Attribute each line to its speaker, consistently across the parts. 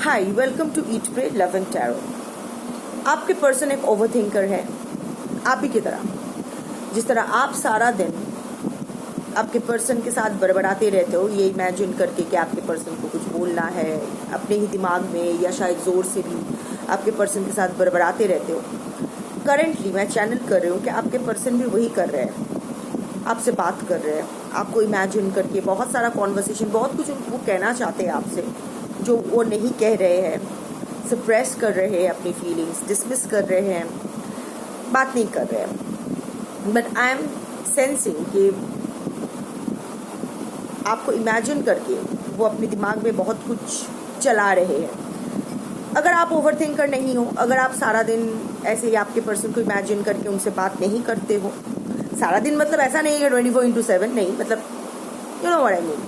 Speaker 1: Hi, welcome to eat pray love and tarot. आपके person एक overthinker है, आप ही की तरह। जिस तरह आप सारा दिन आपके पर्सन के साथ बड़बड़ाते रहते हो, ये इमेजिन करके कि आपके पर्सन को कुछ बोलना है अपने ही दिमाग में, या शायद ज़ोर से भी आपके पर्सन के साथ बड़बड़ाते रहते हो। करेंटली मैं चैनल कर रही हूँ कि आपके पर्सन भी वही कर रहे हैं, आपसे बात कर रहे हैं, आपको इमेजिन करके बहुत सारा कॉन्वर्सेशन, बहुत कुछ वो कहना चाहते हैं आपसे जो वो नहीं कह रहे हैं, सप्रेस कर रहे हैं अपनी फीलिंग्स, डिसमिस कर रहे हैं, बात नहीं कर रहे हैं। बट आई एम सेंसिंग कि आपको इमेजिन करके वो अपने दिमाग में बहुत कुछ चला रहे हैं। अगर आप ओवरथिंकर नहीं हो, अगर आप सारा दिन ऐसे ही आपके पर्सन को इमेजिन करके उनसे बात नहीं करते हो, सारा दिन मतलब ऐसा नहीं है 24/7 नहीं, मतलब you know what I mean,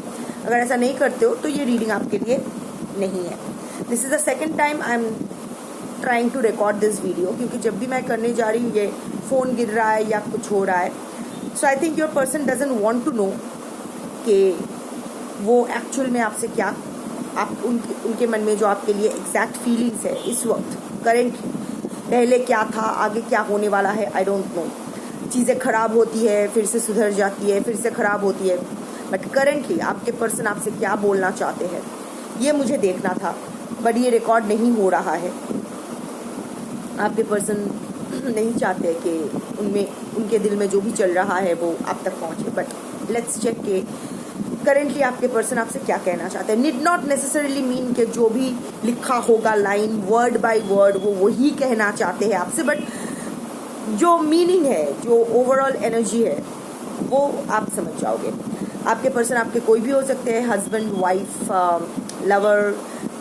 Speaker 1: अगर ऐसा नहीं करते हो तो ये रीडिंग आपके लिए नहीं है। This is the second time I am trying to record this video, क्योंकि जब भी मैं करने जा रही हूँ ये फ़ोन गिर रहा है या कुछ हो रहा है। So I think your person doesn't want to know कि वो एक्चुअल में आपसे क्या, आप उनके मन में जो आपके लिए एग्जैक्ट फीलिंग्स है इस वक्त करेंटली, पहले क्या था, आगे क्या होने वाला है, आई डोंट नो। चीज़ें ख़राब होती है, फिर से सुधर जाती है, फिर से ख़राब होती है, बट करेंटली आपके पर्सन आपसे क्या बोलना चाहते हैं ये मुझे देखना था, बट ये रिकॉर्ड नहीं हो रहा है। आपके पर्सन नहीं चाहते कि उनके दिल में जो भी चल रहा है वो आप तक पहुँचे। बट लेट्स चेक के करेंटली आपके पर्सन आपसे क्या कहना चाहते हैं। नीड नॉट नेसेसरीली मीन कि जो भी लिखा होगा लाइन वर्ड बाय वर्ड वो वही कहना चाहते हैं आपसे, बट जो मीनिंग है, जो ओवरऑल एनर्जी है वो आप समझ जाओगे। आपके पर्सन आपके कोई भी हो सकते हैं, husband, wife, lover,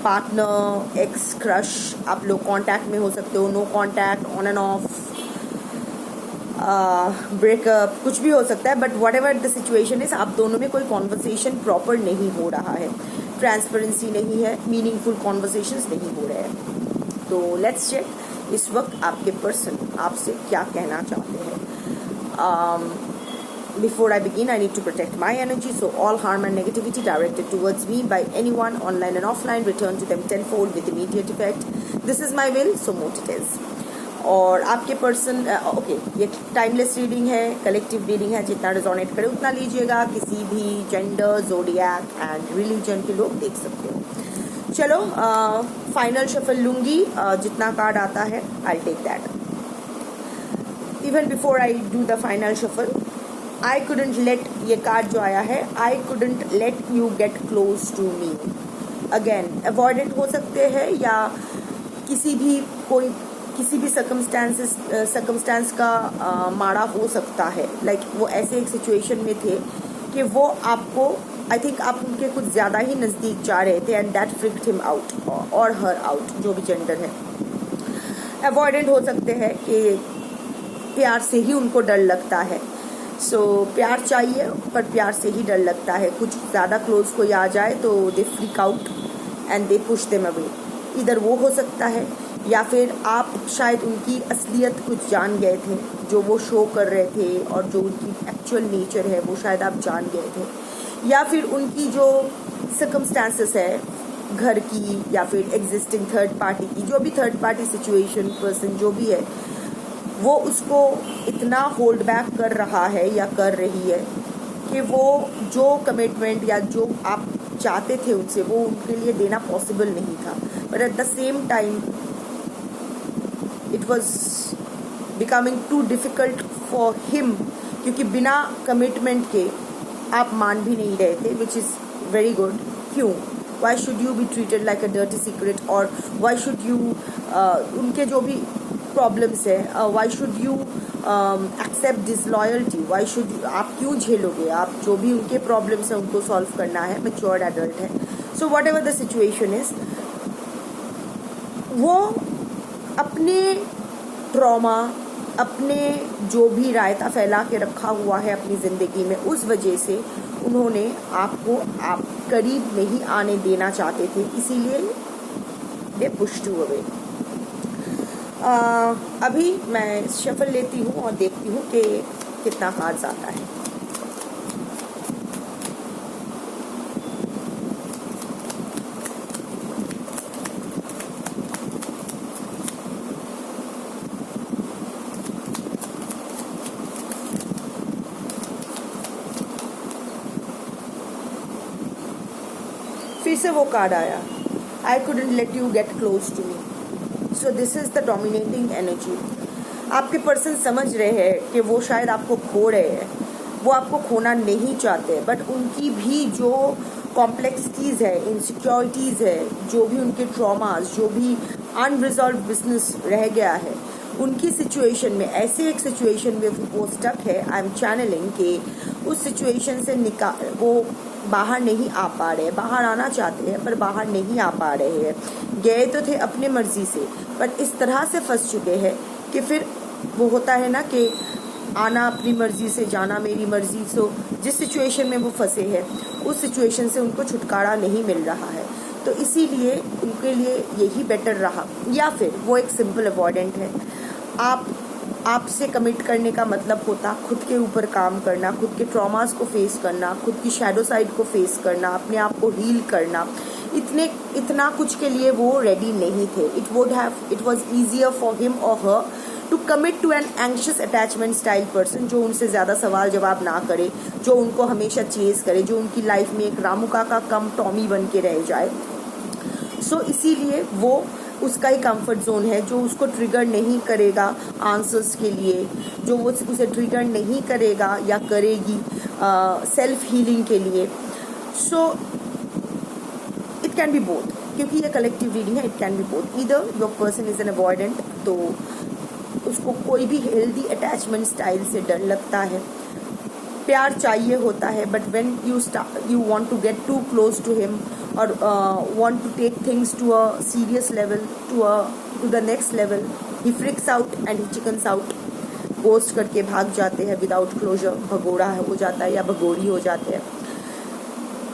Speaker 1: partner, ex, crush, आप लोग कांटेक्ट में हो सकते हो, no contact, on and off, breakup, कुछ भी हो सकता है। But whatever the situation is, आप दोनों में कोई कॉन्वर्सेशन प्रॉपर नहीं हो रहा है, ट्रांसपेरेंसी नहीं है, मीनिंगफुल कॉन्वर्सेशंस नहीं हो रहे हैं। तो लेट्स चेक इस वक्त आपके पर्सन आपसे क्या कहना चाहते हैं। Before I begin, I need to protect my energy, so all harm and negativity directed towards me by anyone online and offline return to them tenfold with immediate effect. This is my will, so mote it is. और आपके person okay, ये timeless reading है, collective reading है, जितना resonate करे उतना लीजिएगा। किसी भी जेंडर, ज़ोडिएक एंड रिलीजन के लोग देख सकते हो। चलो फाइनल शफल लूँगी, जितना कार्ड आता है I take that. Even before I do the final shuffle, I couldn't let, ये कार्ड जो आया है, I couldn't let you get close to me. Again avoidant हो सकते हैं, या किसी भी सर्कमस्टेंस का माड़ा हो सकता है। लाइक वो ऐसे एक सिचुएशन में थे कि वो आपको, आई थिंक आप उनके कुछ ज़्यादा ही नज़दीक जा रहे थे, and that freaked him out और हर आउट, जो भी जेंडर है। अवॉइडेंट हो सकते हैं कि प्यार से ही उनको डर लगता है, सो प्यार चाहिए पर प्यार से ही डर लगता है। कुछ ज़्यादा क्लोज कोई आ जाए तो they freak out and they push them away. इधर वो हो सकता है, या फिर आप शायद उनकी असलियत कुछ जान गए थे, जो वो शो कर रहे थे, और जो उनकी एक्चुअल नेचर है वो शायद आप जान गए थे, या फिर उनकी जो सर्कमस्टांसेस है घर की, या फिर एग्जिस्टिंग थर्ड पार्टी की, जो भी थर्ड पार्टी सिचुएशन, पर्सन जो भी है, वो उसको इतना होल्ड बैक कर रहा है या कर रही है कि वो जो कमिटमेंट या जो आप चाहते थे उनसे, वो उनके लिए देना पॉसिबल नहीं था। But at the same time it was becoming too difficult for him, क्योंकि बिना कमिटमेंट के आप मान भी नहीं रहे थे, विच इज़ वेरी गुड। क्यों? Why should you be treated like a dirty secret, और वाई शुड यू, उनके जो भी प्रॉब्लम्स है, why should you accept disloyalty, why should, आप क्यों झेलोगे? आप जो भी उनके प्रॉब्लम्स हैं उनको सॉल्व करना है, मैच्योर्ड एडल्ट है। So what ever the situation is, वो अपने ट्रॉमा, अपने जो भी रायता फैला के रखा हुआ है अपनी ज़िंदगी में, उस वजह से उन्होंने आपको आप करीब नहीं आने देना चाहते थे, इसीलिए दे पुश्ड यू अवे। अभी मैं शफल लेती हूँ और देखती हूँ कि कितना कार्ड्स आता है। फिर से वो कार्ड आया, I couldn't let you get close to me. So this is the dominating energy. आपके पर्सन समझ रहे हैं कि वो शायद आपको खो रहे हैं, वो आपको खोना नहीं चाहते, बट उनकी भी जो कॉम्प्लेक्सिटीज़ है, इनसिक्योरिटीज़ है, जो भी उनके ट्रॉमास, जो भी अनरिजॉल्व बिजनेस रह गया है, उनकी सिचुएशन में, ऐसे एक सिचुएशन में वो स्टक है। आई एम चैनलिंग कि उस सिचुएशन से वो बाहर नहीं आ पा रहे, बाहर आना चाहते हैं पर बाहर नहीं आ पा रहे हैं। गए तो थे अपने मर्जी से, पर इस तरह से फंस चुके हैं कि फिर वो होता है ना कि आना अपनी मर्जी से, जाना मेरी मर्जी। सो जिस सिचुएशन में वो फंसे हैं उस सिचुएशन से उनको छुटकारा नहीं मिल रहा है, तो इसीलिए उनके लिए यही बेटर रहा। या फिर वो एक सिंपल अवॉइडेंट है। आपसे कमिट करने का मतलब होता खुद के ऊपर काम करना, खुद के ट्रॉमास को फेस करना, खुद की शैडो साइड को फेस करना, अपने आप को हील करना। इतना कुछ के लिए वो रेडी नहीं थे। It was easier for him और her to commit to an anxious attachment style person, जो उनसे ज़्यादा सवाल जवाब ना करे, जो उनको हमेशा चेज करे, जो उनकी लाइफ में एक रामुका का कम टॉमी बन के रह जाए। सो इसीलिए वो उसका ही कंफर्ट जोन है, जो उसको ट्रिगर नहीं करेगा आंसर्स के लिए, जो वो उसे ट्रिगर नहीं करेगा या करेगी सेल्फ हीलिंग के लिए। So it can be both, क्योंकि ये कलेक्टिव रीडिंग है। It can be both, either your person is an avoidant, तो उसको कोई भी हेल्दी अटैचमेंट स्टाइल से डर लगता है, प्यार चाहिए होता है, but when you want to get too close to him और want to take things to a serious level, to the next level, he freaks out and he chickens out, ghost करके भाग जाते हैं विदाउट क्लोजर, भगोड़ा हो जाता है या भगोड़ी हो जाते हैं।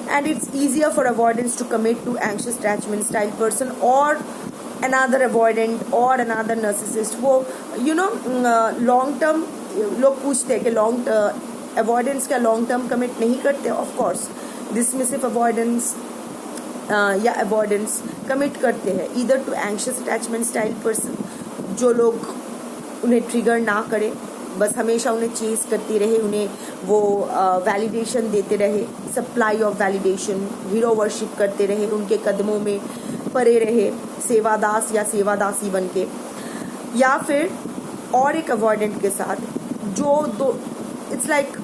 Speaker 1: And it's easier for avoidance to commit to anxious attachment style person और another avoidant or another narcissist। वो लॉन्ग टर्म लोग पूछते हैं कि लॉन्ग अवॉइडेंस क्या लॉन्ग टर्म कमिट नहीं करते? ऑफ कोर्स डिसमिसिव अवॉइडेंस या अवॉइडेंस कमिट करते हैं, either to anxious attachment style person, जो लोग उन्हें ट्रिगर ना करे, बस हमेशा उन्हें चेज करती रहे, उन्हें वो वैलिडेशन देते रहे, supply of validation, hero worship करते रहे, उनके कदमों में पड़े रहे, सेवादास या सेवादासी बन के। या फिर और एक अवॉइडेंट के साथ जो दो इट्स लाइक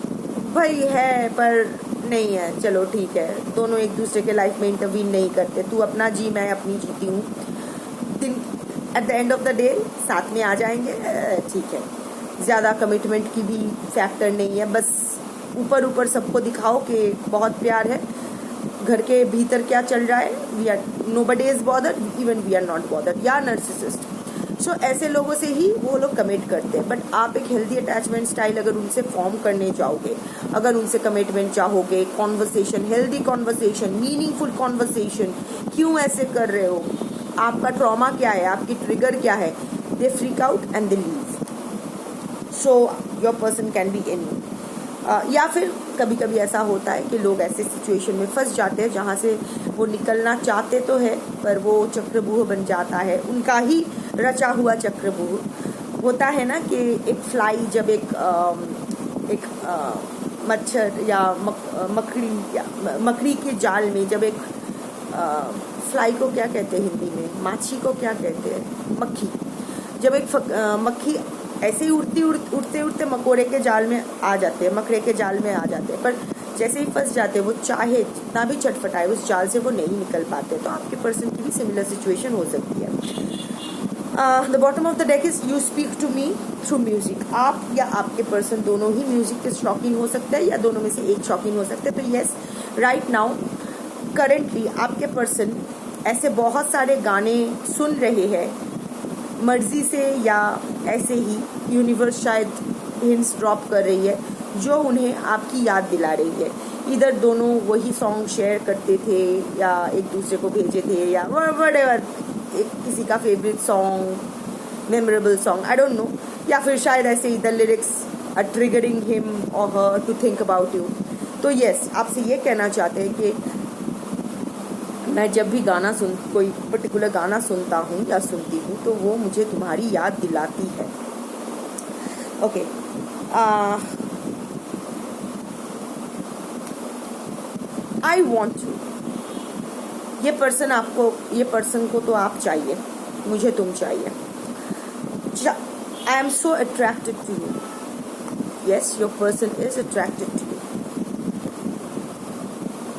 Speaker 1: भाई है पर नहीं है, चलो ठीक है, दोनों एक दूसरे के लाइफ में इंटरवीन नहीं करते, तू अपना जी मैं अपनी जीती हूँ, at the end of the day साथ में आ जाएंगे, ठीक है, ज़्यादा कमिटमेंट की भी फैक्टर नहीं है, बस ऊपर ऊपर सबको दिखाओ कि बहुत प्यार है, घर के भीतर क्या चल रहा है, we are nobody is bothered, even we are not bothered, या नर्सिसिस्ट। सो ऐसे लोगों से ही वो लोग कमिट करते हैं। बट आप एक हेल्दी अटैचमेंट स्टाइल अगर उनसे फॉर्म करने जाओगे, अगर उनसे कमिटमेंट चाहोगे, conversation, healthy conversation, meaningful conversation, क्यों ऐसे कर रहे हो, आपका ट्रॉमा क्या है, आपकी ट्रिगर क्या है, they freak out and they leave. So your person can be any. या फिर कभी कभी ऐसा होता है कि लोग ऐसे सिचुएशन में फंस जाते हैं जहाँ से वो निकलना चाहते तो है, पर वो चक्रव्यूह बन जाता है, उनका ही रचा हुआ चक्रव्यूह। होता है ना कि एक फ्लाई जब एक मच्छर या मकड़ी के जाल में, जब एक फ्लाई को क्या कहते हैं हिंदी में, माछी को क्या कहते हैं, मक्खी, जब एक मक्खी ऐसे ही उड़ते मकोड़े के जाल में आ जाते हैं, मकड़े के जाल में आ जाते हैं, पर जैसे ही फंस जाते हैं वो चाहे जितना भी छटपटाए उस जाल से वो नहीं निकल पाते। तो आपके पर्सन की भी सिमिलर सिचुएशन हो सकती है। The bottom of the deck is you speak to me through music. आप या आपके पर्सन दोनों ही म्यूजिक के शौकीन हो सकते हैं या दोनों में से एक शौकीन हो सकते हैं। तो येस, राइट नाउ करेंटली आपके पर्सन ऐसे बहुत सारे गाने सुन रहे हैं मर्जी से या ऐसे ही, यूनिवर्स शायद हिंट्स ड्रॉप कर रही है जो उन्हें आपकी याद दिला रही है। इधर दोनों वही सॉन्ग शेयर करते थे या एक दूसरे को भेजे थे या व्हाटएवर, किसी का favourite song, memorable song, I don't know, या फिर शायद ऐसे ही the lyrics are triggering him और her to think about you. तो यस, आपसे ये कहना चाहते हैं कि मैं जब भी कोई पर्टिकुलर गाना सुनता हूँ या सुनती हूँ तो वो मुझे तुम्हारी याद दिलाती है। ओके, आई वॉन्ट यू, ये पर्सन आपको, ये पर्सन को तो आप चाहिए, मुझे तुम चाहिए। I am so attracted to you, yes your person is attracted to you.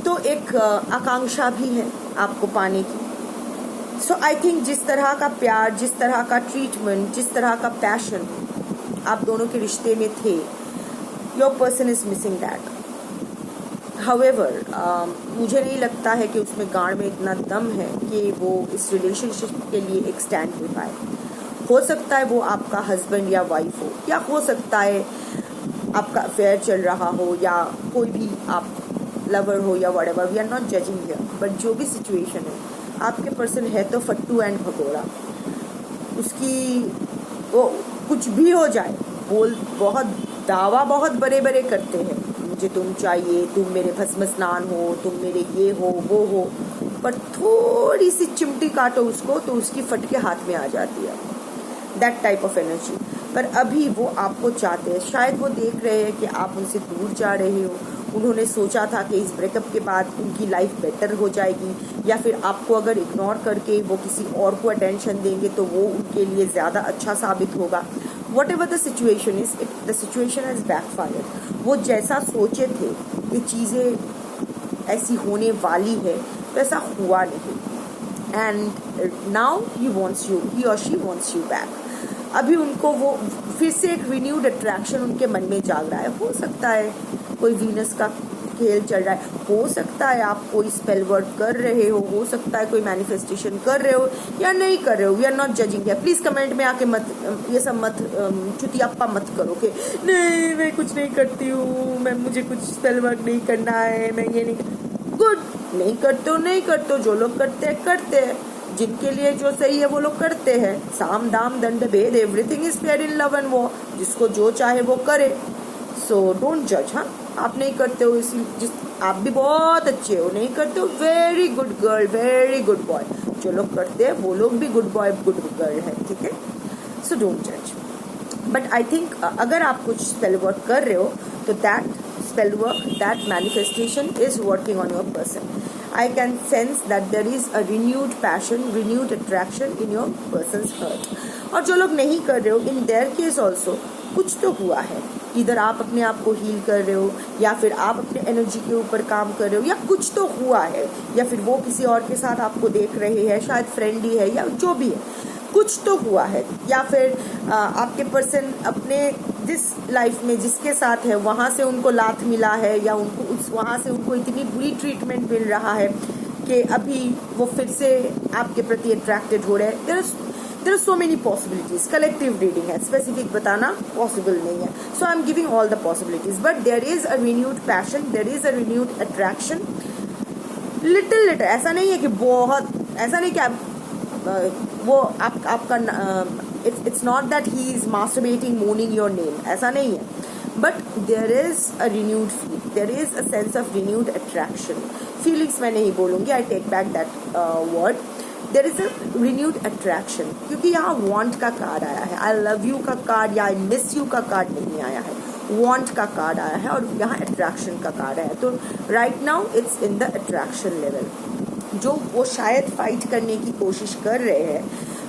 Speaker 1: तो एक आकांक्षा भी है आपको पाने की। सो आई थिंक जिस तरह का प्यार, जिस तरह का ट्रीटमेंट, जिस तरह का पैशन आप दोनों के रिश्ते में थे, your person is missing that. However मुझे नहीं लगता है कि उसमें गांड में इतना दम है कि वो इस रिलेशनशिप के लिए एक स्टैंड ले पाए। हो सकता है वो आपका हस्बैंड या वाइफ हो, या हो सकता है आपका अफेयर चल रहा हो, या कोई भी आप लवर हो या whatever, we are not judging here, but जो भी सिचुएशन है, आपके पर्सन है तो फट्टू एंड भगोड़ा। उसकी वो कुछ भी हो जाए, बोल बहुत दावा बहुत बड़े बड़े करते हैं, मुझे तुम चाहिए, तुम मेरे भस्म स्नान हो, तुम मेरे ये हो वो हो, पर थोड़ी सी चिमटी काटो उसको तो उसकी फट के हाथ में आ जाती है, दैट टाइप ऑफ एनर्जी। पर अभी वो आपको चाहते हैं, शायद वो देख रहे हैं कि आप उनसे दूर जा रहे हो। उन्होंने सोचा था कि इस ब्रेकअप के बाद उनकी लाइफ बेटर हो जाएगी, या फिर आपको अगर इग्नोर करके वो किसी और को अटेंशन देंगे तो वो उनके लिए ज़्यादा अच्छा साबित होगा। What ever the situation is, if the situation is backfired, वो जैसा सोचे थे कि चीज़ें ऐसी होने वाली है वैसा हुआ नहीं, and now he wants you, he और शी वॉन्ट्स यू बैक। अभी उनको वो फिर से एक रिन्यूड अट्रैक्शन उनके मन में जाग रहा है। हो सकता है कोई वीनस का खेल चल रहा है, हो सकता है आप कोई स्पेल वर्क कर रहे हो सकता है कोई मैनिफेस्टेशन कर रहे हो या नहीं कर रहे हो, वी आर नॉट जजिंग है। प्लीज कमेंट में आके मत ये सब मत चुतियाप्पा मत करो कि नहीं मैं कुछ नहीं करती हूँ, मैं मुझे कुछ स्पेल वर्क नहीं करना है, मैं ये नहीं। गुड, नहीं करते हो नहीं करते हो, जो लोग करते हैं, जिनके लिए जो सही है वो लोग करते हैं। साम दाम दंड भेद, everything is fair in love and war, जिसको जो चाहे वो करे। सो डोंट जज। हाँ, आप नहीं करते हो इसी, आप भी बहुत अच्छे हो, नहीं करते हो, very good girl, very good boy. जो लोग करते हैं वो लोग भी गुड बॉय गुड गर्ल है, ठीक है। सो डोंट जज। बट आई थिंक अगर आप कुछ स्पेल वर्क कर रहे हो तो that spell work, that manifestation is working on your person. I can sense that there is a renewed passion, renewed attraction in your person's heart. और जो लोग नहीं कर रहे हो, in their case also कुछ तो हुआ है। इधर आप अपने आप को हील कर रहे हो, या फिर आप अपने एनर्जी के ऊपर काम कर रहे हो, या कुछ तो हुआ है, या फिर वो किसी और के साथ आपको देख रहे हैं, शायद फ्रेंड ही है या जो भी है, कुछ तो हुआ है। या फिर आपके पर्सन अपने जिस लाइफ में जिसके साथ है वहाँ से उनको लात मिला है, या उनको वहाँ से उनको इतनी बुरी ट्रीटमेंट मिल रहा है कि अभी वो फिर से आपके प्रति अट्रैक्टेड हो रहे हैं। There are so many possibilities. Collective reading है, स्पेसिफिक बताना पॉसिबल नहीं है। So I am giving all the possibilities, but there is a renewed passion, there is a renewed attraction. Little, ऐसा नहीं है कि बहुत, ऐसा नहीं कि वो आपका it's not that he is masturbating moaning your name, ऐसा नहीं है। But there is a renewed feel, there is a sense of renewed attraction. Feelings मैं नहीं बोलूंगी, I take back that word. There is a renewed attraction, क्योंकि यहाँ want का card आया है, आई लव यू का कार्ड या आई मिस यू का कार्ड नहीं आया है, वांट का कार्ड आया है, और यहाँ अट्रैक्शन का कार्ड आया है। तो right now it's in the attraction level. जो वो शायद फाइट करने की कोशिश कर रहे हैं,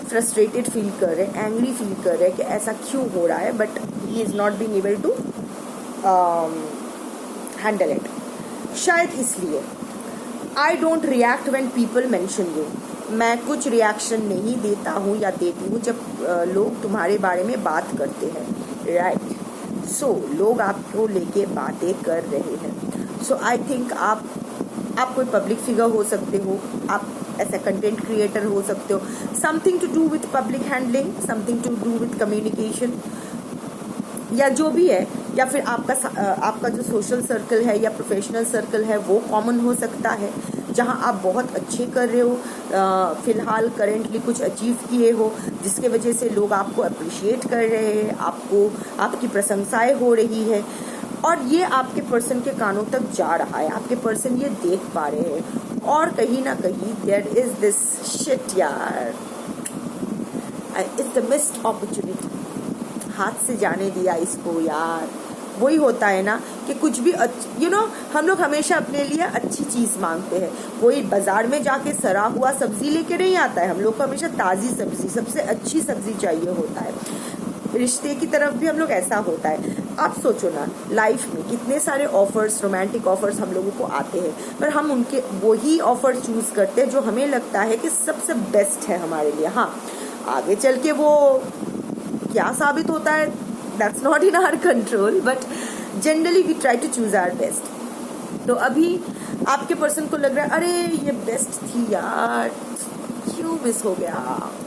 Speaker 1: फ्रस्ट्रेटेड फील कर रहे हैं, एंग्री फील कर रहे हैं कि ऐसा क्यों हो रहा है, but he is not being able to handle it. शायद इसलिए I don't react when people mention you, मैं कुछ रिएक्शन नहीं देता हूँ या देती हूँ जब लोग तुम्हारे बारे में बात करते हैं, राइट। सो लोग आपको लेके बातें कर रहे हैं। सो आई थिंक आप कोई पब्लिक फिगर हो सकते हो, आप ऐसा कंटेंट क्रिएटर हो सकते हो, something to do with public handling, something to do with communication, या जो भी है, या फिर आपका जो सोशल सर्कल है या प्रोफेशनल सर्कल है वो कॉमन हो सकता है, जहां आप बहुत अच्छे कर रहे हो, फिलहाल करेंटली कुछ अचीव किए हो, जिसके वजह से लोग आपको अप्रिशिएट कर रहे हैं, आपकी प्रशंसाएं हो रही है, और ये आपके पर्सन के कानों तक जा रहा है, आपके पर्सन ये देख पा रहे हैं। और कहीं ना कहीं देयर इज दिस शिट यार, इट्स द मिस्ड अपॉर्चुनिटी, हाथ से जाने दिया इसको यार। वही होता है ना कि कुछ भी हम लोग हमेशा अपने लिए अच्छी चीज़ मांगते हैं। कोई बाजार में जाके सड़ा हुआ सब्जी लेके नहीं आता है, हम लोग को हमेशा ताज़ी सब्जी, सबसे अच्छी सब्जी चाहिए होता है। रिश्ते की तरफ भी हम लोग ऐसा होता है। आप सोचो ना, लाइफ में कितने सारे ऑफर्स, रोमांटिक ऑफर्स हम लोगों को आते हैं, पर हम उनके वही ऑफर चूज करते हैं जो हमें लगता है कि सबसे बेस्ट है हमारे लिए। हाँ, आगे चल के वो क्या साबित होता है, that's not in our control, but generally we try to choose our best. तो अभी आपके पर्सन को लग रहा है अरे ये बेस्ट थी यार, क्यों मिस हो गया,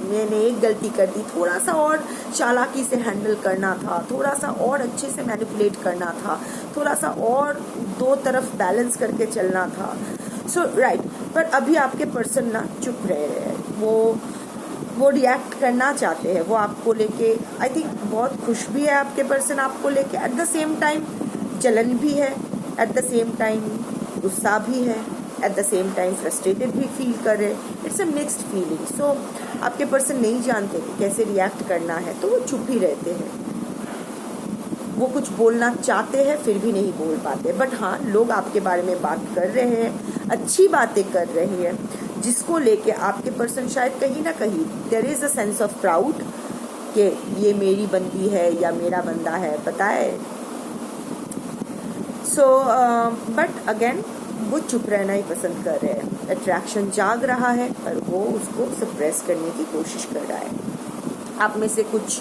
Speaker 1: मैंने एक गलती कर दी, थोड़ा सा और चालाकी से हैंडल करना था, थोड़ा सा और अच्छे से मैनिपुलेट करना था, थोड़ा सा और दो तरफ बैलेंस करके चलना था। सो राइट, पर अभी आपके पर्सन ना चुप रह रहे हैं, वो रिएक्ट करना चाहते हैं, वो आपको लेके आई थिंक बहुत खुश भी है आपके पर्सन आपको लेके, एट द सेम टाइम जलन भी है, एट द सेम टाइम गुस्सा भी है, at the same time frustrated भी फील कर रहे हैं। It's a mixed feeling. So आपके पर्सन नहीं जानते कि कैसे रिएक्ट करना है, तो वो चुप ही रहते हैं। वो कुछ बोलना चाहते हैं फिर भी नहीं बोल पाते, बट हाँ, लोग आपके बारे में बात कर रहे हैं, अच्छी बातें कर रहे हैं, जिसको लेके आपके पर्सन शायद कहीं ना कहीं there is a sense of proud कि ये मेरी बंदी है या मेरा बंदा है, पता है। सो बट अगेन वो चुप रहना ही पसंद कर रहे हैं। अट्रैक्शन जाग रहा है पर वो उसको सप्रेस करने की कोशिश कर रहा है। आप में से कुछ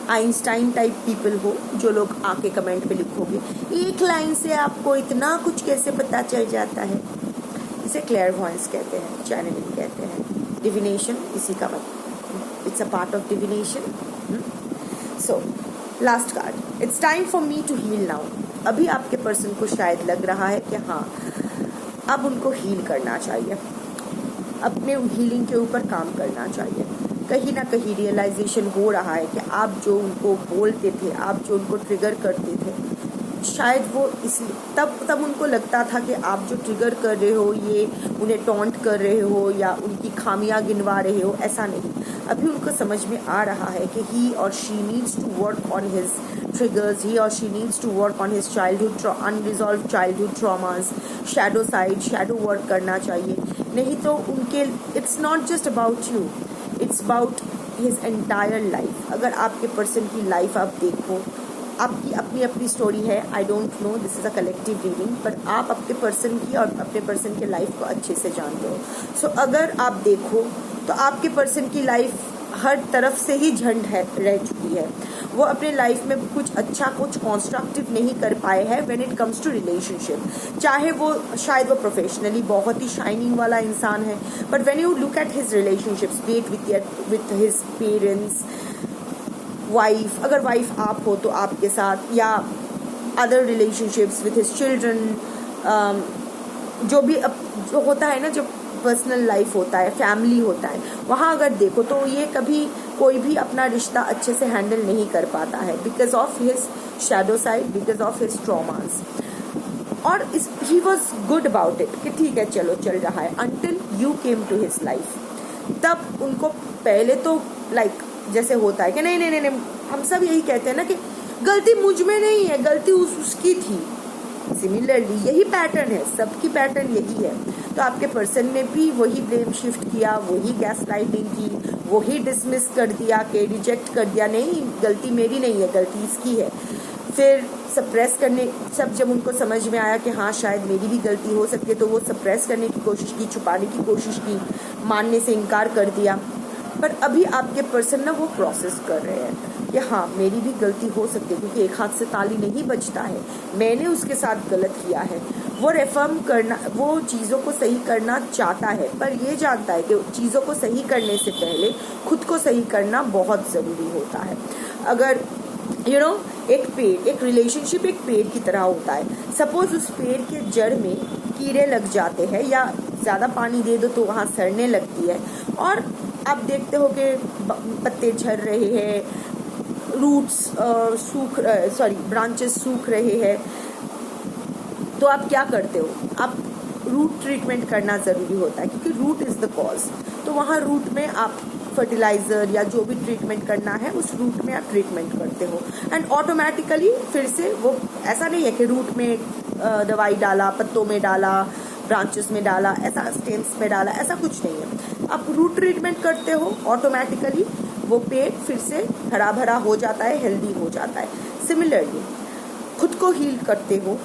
Speaker 1: आइंस्टाइन टाइप पीपल हो जो लोग आके कमेंट पे लिखोगे एक लाइन से आपको इतना कुछ कैसे पता चल जाता है। इसे क्लेयरवॉयंस कहते हैं, चैनलिंग कहते हैं, डिविनेशन इसी का मतलब, it's a part of divination. So last card, it's time for me to heal now. अभी आपके पर्सन को शायद लग रहा है कि हाँ, अब उनको हील करना चाहिए, अपने हीलिंग के ऊपर काम करना चाहिए। कहीं ना कहीं रियलाइजेशन हो रहा है कि आप जो उनको बोलते थे, आप जो उनको ट्रिगर करते थे, शायद वो तब उनको लगता था कि आप जो ट्रिगर कर रहे हो ये उन्हें टॉन्ट कर रहे हो या उनकी खामियां गिनवा रहे हो, ऐसा नहीं। अभी उनको समझ में आ रहा है कि ही और she needs to work on his triggers, he or she needs to work on his childhood unresolved childhood traumas, shadow side, shadow work करना चाहिए। नहीं तो उनके it's not just about you, it's about his entire life। अगर आपके person की life आप देखो, आपकी अपनी अपनी स्टोरी है, आई don't no, this is a collective reading, पर आप आपके पर्सन की और अपने पर्सन के लाइफ को अच्छे से जानते हो। सो अगर आप देखो तो आपके पर्सन की लाइफ हर तरफ से ही झंड है रह चुकी है। वो अपने लाइफ में कुछ अच्छा, कुछ कॉन्स्ट्रक्टिव नहीं कर पाए हैं when it comes to relationship. चाहे वो शायद वो प्रोफेशनली बहुत ही शाइनिंग वाला इंसान है, but when you look at his relationships, B it with his parents, wife, अगर वाइफ आप हो तो आपके साथ, या other relationships with his children, जो होता है ना, जो पर्सनल लाइफ होता है, फैमिली होता है, वहाँ अगर देखो तो ये कभी कोई भी अपना रिश्ता अच्छे से हैंडल नहीं कर पाता है because of his shadow side, because of his traumas. और he was good about it कि ठीक है चलो चल रहा है, until you came to his life. तब उनको पहले तो लाइक जैसे होता है कि नहीं, हम सब यही कहते हैं ना कि गलती मुझ में नहीं है, गलती उसकी थी। सिमिलरली यही पैटर्न है, सबकी पैटर्न यही है। तो आपके पर्सन ने भी वही ब्लेम शिफ्ट किया, वही गैस लाइटिंग की, वही डिसमिस कर दिया, कि रिजेक्ट कर दिया, नहीं गलती मेरी नहीं है, गलती इसकी है। फिर सप्रेस करने, जब उनको समझ में आया कि हाँ शायद मेरी भी गलती हो सकती है, तो वो सप्रेस करने की कोशिश की, छुपाने की कोशिश की, मानने से इनकार कर दिया। पर अभी आपके पर्सन ना वो प्रोसेस कर रहे हैं कि हाँ मेरी भी गलती हो सकती है, क्योंकि एक हाथ से ताली नहीं बजता है, मैंने उसके साथ गलत किया है। वो रेफर्म करना, वो चीज़ों को सही करना चाहता है, पर ये जानता है कि चीज़ों को सही करने से पहले खुद को सही करना बहुत ज़रूरी होता है। अगर एक पेड़, एक रिलेशनशिप एक पेड़ की तरह होता है। सपोज उस पेड़ के जड़ में कीड़े लग जाते हैं या ज़्यादा पानी दे दो तो वहाँ सड़ने लगती है, और आप देखते हो कि पत्ते झड़ रहे हैं, रूट्स ब्रांचेस सूख रहे हैं, तो आप क्या करते हो? आप रूट ट्रीटमेंट करना ज़रूरी होता है, क्योंकि रूट इज़ द कॉज। तो वहाँ रूट में आप फर्टिलाइजर या जो भी ट्रीटमेंट करना है उस रूट में आप ट्रीटमेंट करते हो, एंड ऑटोमेटिकली फिर से वो ऐसा नहीं है कि रूट में दवाई डाला, पत्तों में डाला, ब्रांचेस में डाला, ऐसा स्टेम्स में डाला, ऐसा कुछ नहीं है। आप रूट ट्रीटमेंट करते हो, ऑटोमेटिकली वो पेड़ फिर से हरा भरा हो जाता है, हेल्दी हो जाता है। सिमिलरली खुद को हील करते हो,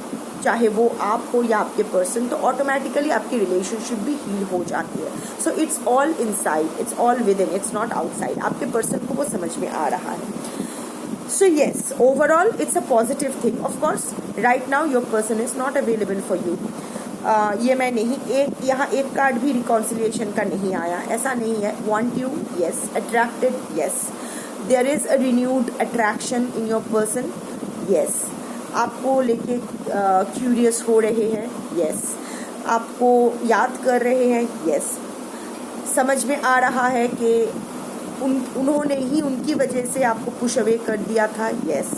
Speaker 1: चाहे वो आप हो या आपके पर्सन, तो ऑटोमेटिकली आपकी रिलेशनशिप भी हील हो जाती है। So it's all inside, it's all with in, it's not outside. आपके पर्सन को वो समझ में आ रहा है। So yes, overall it's a positive thing. Of course right now your person is not available for you. ये मैं नहीं, यहाँ एक कार्ड भी रिकॉन्सिलिएशन का नहीं आया, ऐसा नहीं है। Want you, yes. Attracted, yes. There is a renewed attraction in your person, yes. आपको लेके क्यूरियस हो रहे हैं, यस। आपको याद कर रहे हैं, यस। समझ में आ रहा है कि उन्होंने ही उनकी वजह से आपको पुश अवे कर दिया था, यस।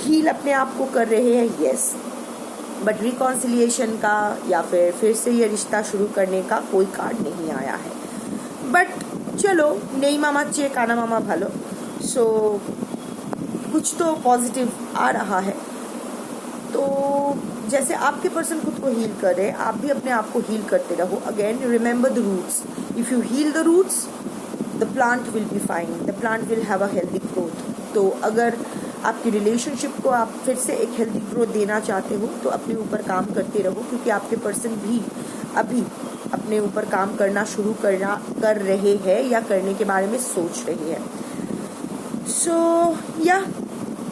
Speaker 1: हील अपने आप को कर रहे हैं, यस। बट रिकॉन्सिलिएशन का या फिर से ये रिश्ता शुरू करने का कोई कार्ड नहीं आया है। बट चलो, नहीं मामा चे काना मामा भालो। सो कुछ तो पॉजिटिव आ रहा है। तो जैसे आपके पर्सन खुद को हील कर रहे हैं, आप भी अपने आप को हील करते रहो। Again remember the roots, if you heal the roots the plant will be fine, the plant will have a healthy growth. तो अगर आपकी रिलेशनशिप को आप फिर से एक हेल्दी ग्रोथ देना चाहते हो तो अपने ऊपर काम करते रहो, क्योंकि आपके पर्सन भी अभी अपने ऊपर काम करना शुरू कर रहे हैं या करने के बारे में सोच रहे हैं। So yeah,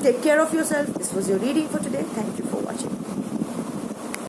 Speaker 1: take care of yourself. This was your reading for today. Thank you.